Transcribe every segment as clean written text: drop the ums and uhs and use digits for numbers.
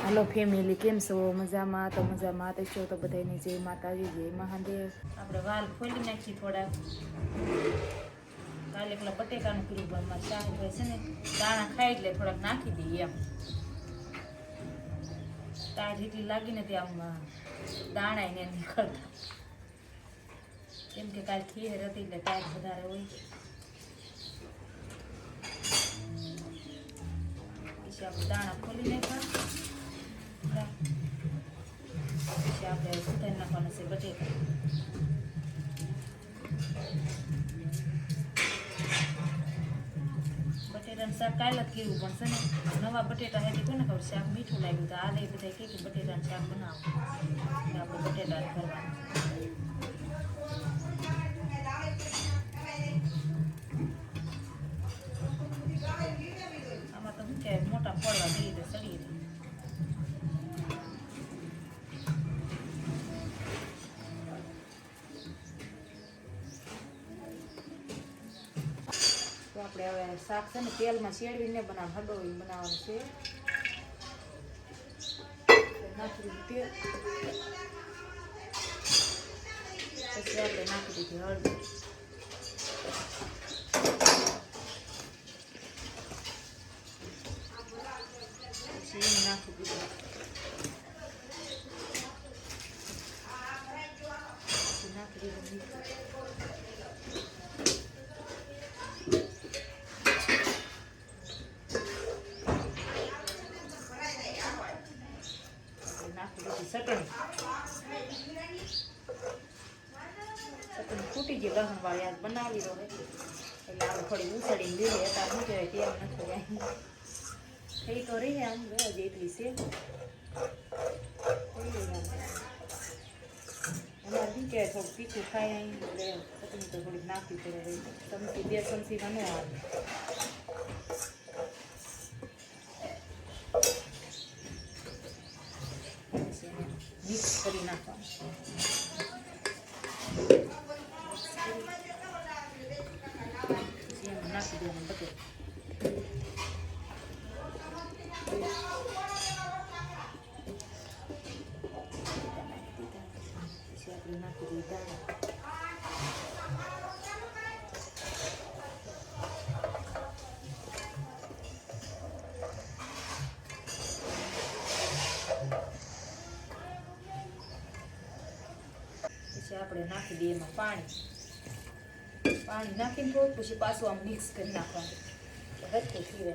Hello family केम छो मजामां तो मजामां तो छो तो बधाने जय माताजी जय महादेव। આપણે વાલ ખોલી નાખી થોડા કાલે એકલા બટેકાનું પીલું બનમાં શાક હોય છે ને દાણા ખાઈ એટલે થોડાક નાખી દઈએ એમ તાર જેટલી લાગીને તે આમ દાણા એને નીકળતા કેમ કે કાલ ખીર હતી એટલે તાર વધારે હોય પછી આપણે દાણા ખોલી નાખ્યા પછી આપણે સુધારી નાખવાના છે બટેકા બટેટાનું શાક કાલે જ કીધું પણ છે ને નવા બટેટા હતી કોને ખબર શાક મીઠું લાગ્યું તો આ બધા કે બટેટાનું શાક બનાવો આપણે બટેટા કરવાનું આમાં તો શું કે મોટા ફળવા દઈએ તો સડી દે આપણે હવે શાક છે ને તેલમાં શેડવીને બનાવવાનું હડોળીને બનાવવાનું છે નાખી દીધું તેલ પછી આપણે નાખી દીધી હળદર પછી એને નાખી દીધું નાખી દીધું ચટણી ફૂટી ગઈ લસણ વાળી આજ બનાવી દો એટલે આપણે થોડી ઉસળીને લીધી હતા શું કહેવાય તેમ નથી થઈ તો રહી આમ જેટલી છે એમાં શું કહેવાય થોડું તીખું ખાય એટલે ચટણી તો થોડીક નાખવી પડે ચમચી 2 ચમચીમાં ન આવે મિક્સ કરી નાખવાનું નાખી દેવાનું બટેટા પછી આપણે નાખી દઈએ દાણા આપણે નાખી દઈએ એમાં પાણી નાખીને થોડું પછી પાછું આમ મિક્સ કરી નાખવાનું હરખું ખીરે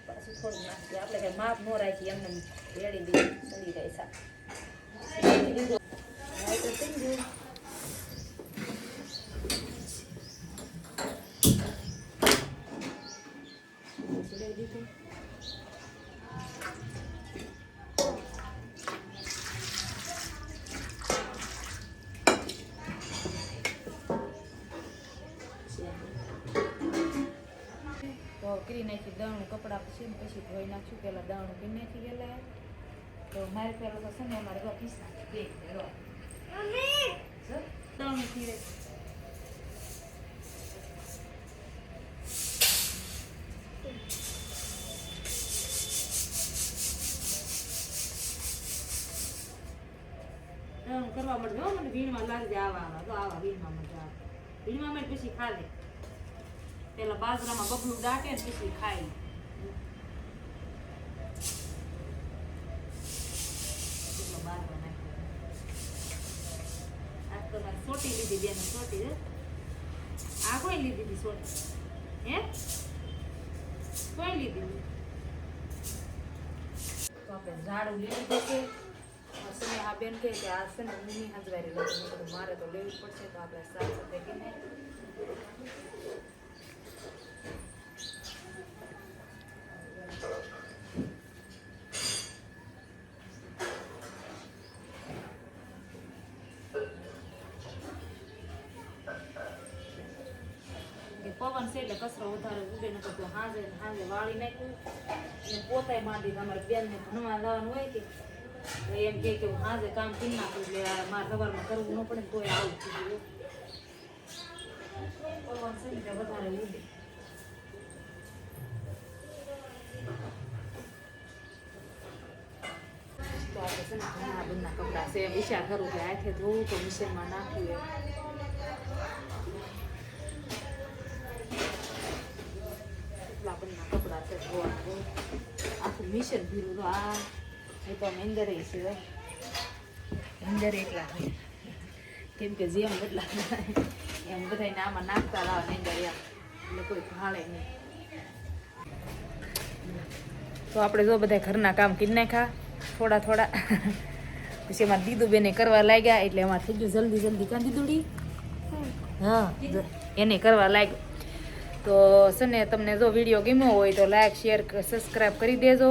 પાછું થોડું નાખી દઈએ આપણે કઈ માપ ન રાખીએ એમને રેડી દઈએ સડી જાય શાક તો થઈ ગયું લઈ દીધું કરી નાખી દાણું કપડા પછી ધોઈ નાખશું પેલા દાણું કરી નાખી ગયેલા તો મારે પેલા તો છે ને અમારે પીસા દાણું ખીરે દાણું કરવા મળે હો મને વીણમાં લાગજે આવા તો આવા વીણમાં મળે વીણમાં મળે પછી ખાલે પેલા બાજરામાં બબલું દાટે ને પછી ખાય બાજરા નાખી આ તો સોટી લીધી બેન સોટી આ કોઈ લીધી હતી સોટી હે કોઈ લીધી તો આપણે ઝાડું લીધું છે સ્નેહા બેન કહે કે આ છે ને મિની હજવારી લખી મારે તો લેવી પડશે તો આપણે સાત સાથે કીને પવન છે એટલે કચરો વધારે ઉડે ન તો હાજે વાળી નાખ્યું અને પોતાય માંડી અમારે બેનને ભણવા લાવવાનું હોય કે એમ કે હું હાજે કામ કરી નાખું એટલે મારે સવારમાં કરવું ન પડે ને તોય આવું થયું પવન છે ને વધારે ઉડે પાસે વિચાર કરું કે હાથે ધોવું તો મશીનમાં નાખવું એમ. એટલા બધા કપડાં છે ધોવાના. આખું મિશન ભીરું તો આ એ તો અંદર છે અંદર એટલા હોય કેમ કે જેમ એટલા એમ બધાને આમાં નાખતા લાવે અંદર એમ એટલે કોઈ ભાળે નહીં. તો આપણે જો બધા ઘરના કામ કરી નાખ્યા થોડા થોડા. પછી એમાં દીદુબેને કરવા લાગ્યા એટલે એમાં થઈ ગયું જલ્દી કાં દીદુડી હા એને કરવા લાગ્યો. તો છે ને તમને જો વિડીયો ગમ્યો હોય તો લાઈક શેર સબસ્ક્રાઈબ કરી દેજો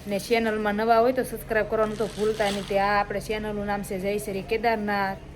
ને ચેનલમાં નવા હોય તો સબસ્ક્રાઈબ કરવાનું તો ભૂલતા નહીં. આ આપણે ચેનલનું નામ છે જય શ્રી કેદારનાથ.